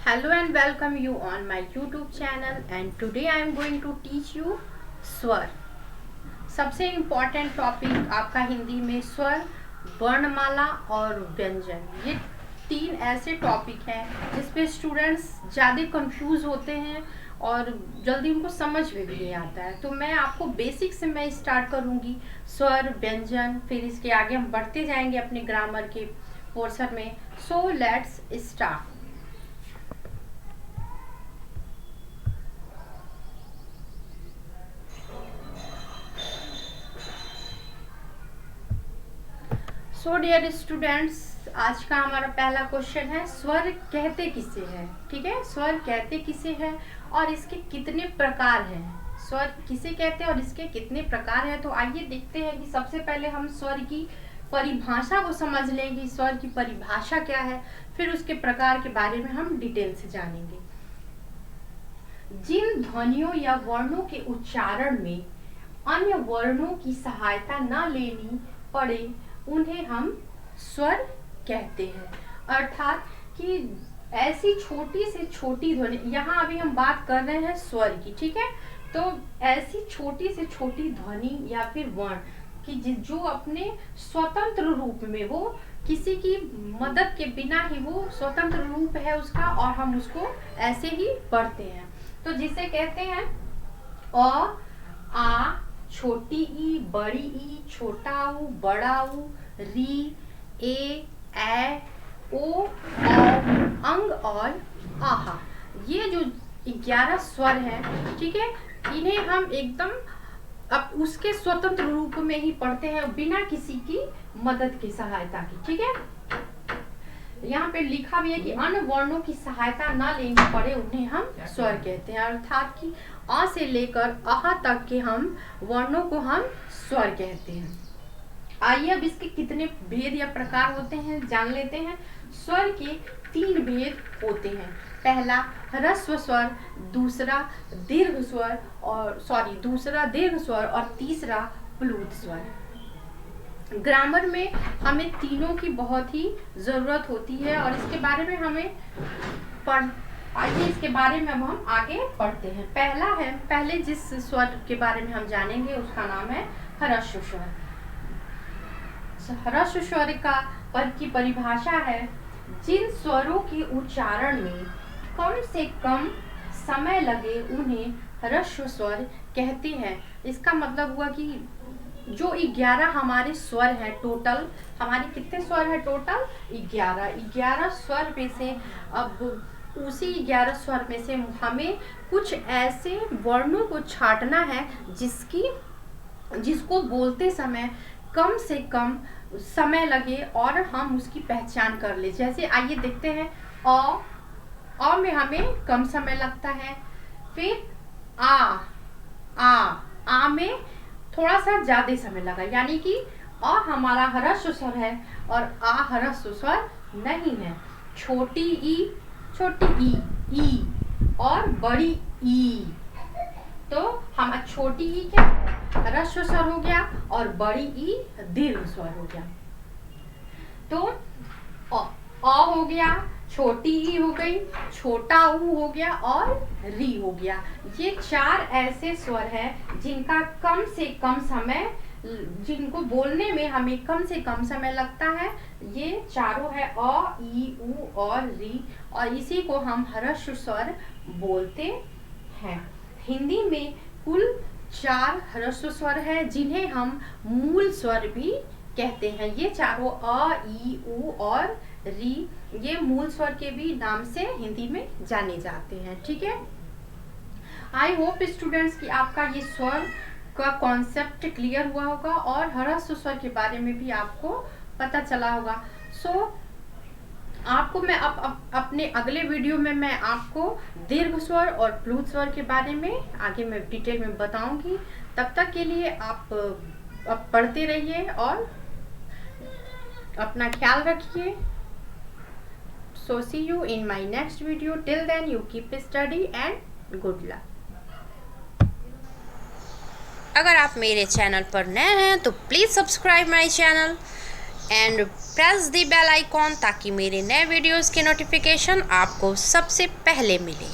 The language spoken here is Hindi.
Hello and welcome you on my YouTube channel and today I am going to teach you स्वर। सबसे इम्पॉर्टेंट टॉपिक आपका हिंदी में स्वर, वर्णमाला और व्यंजन। ये तीन ऐसे टॉपिक हैं जिस पे स्टूडेंट्स ज़्यादा कंफ्यूज होते हैं और जल्दी उनको समझ में भी नहीं आता है। तो मैं आपको बेसिक से मैं स्टार्ट करूँगी स्वर, व्यंजन, फिर इसके आगे हम बढ़ते जाएंगे अपने ग्रामर के पोर्शन में। So let's start. So dear students, आज का हमारा पहला क्वेश्चन है स्वर कहते किसे हैं। ठीक है, स्वर कहते किसे हैं और इसके कितने प्रकार हैं। स्वर किसे कहते हैं और इसके कितने प्रकार हैं। तो आइए देखते हैं कि सबसे पहले हम स्वर की परिभाषा को समझ लेंगे। स्वर की परिभाषा क्या है, फिर उसके प्रकार के बारे में हम डिटेल से जानेंगे। जिन ध्वनियों या वर्णों के उच्चारण में अन्य वर्णों की सहायता न लेनी पड़े उन्हें हम स्वर कहते हैं। अर्थात कि ऐसी छोटी से छोटी ध्वनि, यहाँ अभी हम बात कर रहे हैं स्वर की, ठीक है। तो ऐसी छोटी से छोटी ध्वनि या फिर वर्ण कि जो अपने स्वतंत्र रूप में, वो किसी की मदद के बिना ही वो स्वतंत्र रूप है उसका और हम उसको ऐसे ही पढ़ते हैं। तो जिसे कहते हैं अ, आ, छोटी ई, बड़ी ई, छोटा ऊ, बड़ा ऊ, री, ए, ओ, अंग और आहा। ये जो 11 स्वर हैं, ठीक है, इन्हें हम एकदम अब उसके स्वतंत्र रूप में ही पढ़ते हैं बिना किसी की मदद की सहायता की। ठीक है, यहाँ पे लिखा भी है कि अन्य वर्णों की सहायता ना लेनी पड़े उन्हें हम स्वर कहते हैं। अर्थात कि अ से लेकर आह तक के हम वर्णों को हम स्वर कहते हैं। आइए अब इसके कितने भेद या प्रकार होते हैं जान लेते हैं। स्वर के 3 भेद होते हैं। पहला ह्रस्व स्वर, दूसरा दीर्घ स्वर और तीसरा प्लुत स्वर। ग्रामर में हमें तीनों की बहुत ही ज़रूरत होती है और इसके बारे में हमें आइए इसके बारे में हम आगे पढ़ते हैं। पहले जिस स्वर के बारे में हम जानेंगे उसका नाम है ह्रस्व स्वर। ह्रस्व स्वर की परिभाषा है जिन स्वरों के उच्चारण में कम से कम समय लगे उन्हें ह्रस्व स्वर कहते हैं। इसका मतलब हुआ कि जो 11 हमारे स्वर हैं, टोटल हमारे कितने स्वर हैं? टोटल 11 स्वर में से अब उसी 11 स्वर में से हमें कुछ ऐसे वर्णों को छांटना है जिसको बोलते समय कम से कम समय लगे और हम उसकी पहचान कर ले। जैसे आइए देखते हैं, अ में हमें कम समय लगता है। फिर आ में थोड़ा सा ज्यादा समय लगा, यानी कि अ हमारा ह्रस्व स्वर है और आ ह्रस्व स्वर नहीं है। छोटी ई और बड़ी ई, तो हम छोटी ई क्या ह्रस्व स्वर हो गया और बड़ी ई दीर्घ स्वर हो गया। तो अ हो गया, छोटी ई हो गई, छोटा ऊ हो गया और री हो गया। ये 4 ऐसे स्वर हैं जिनका कम से कम समय, जिनको बोलने में हमें कम से कम समय लगता है। ये चारों है अ, ई, ऊ और री, और इसी को हम ह्रस्व स्वर बोलते हैं। हिंदी में कुल 4 ह्रस्व स्वर है जिन्हें हम मूल स्वर भी कहते हैं। ये चारों अ, ई, ऊ और री, ये मूल स्वर के भी नाम से हिंदी में जाने जाते हैं। ठीक है, आई होप स्टूडेंट्स कि आपका ये स्वर का कॉन्सेप्ट क्लियर हुआ होगा और ह्रस्व स्वर के बारे में भी आपको पता चला होगा। सो आपको मैं अपने अगले वीडियो में मैं आपको दीर्घ स्वर और प्लुत स्वर के बारे में आगे मैं डिटेल में बताऊंगी। तब तक के लिए आप पढ़ते रहिए और अपना ख्याल रखिए। So see you in my next video. Till then you keep study and good luck. अगर आप मेरे चैनल पर नए हैं तो please subscribe my channel and press the bell icon ताकि मेरे नए वीडियोस के नोटिफिकेशन आपको सबसे पहले मिले।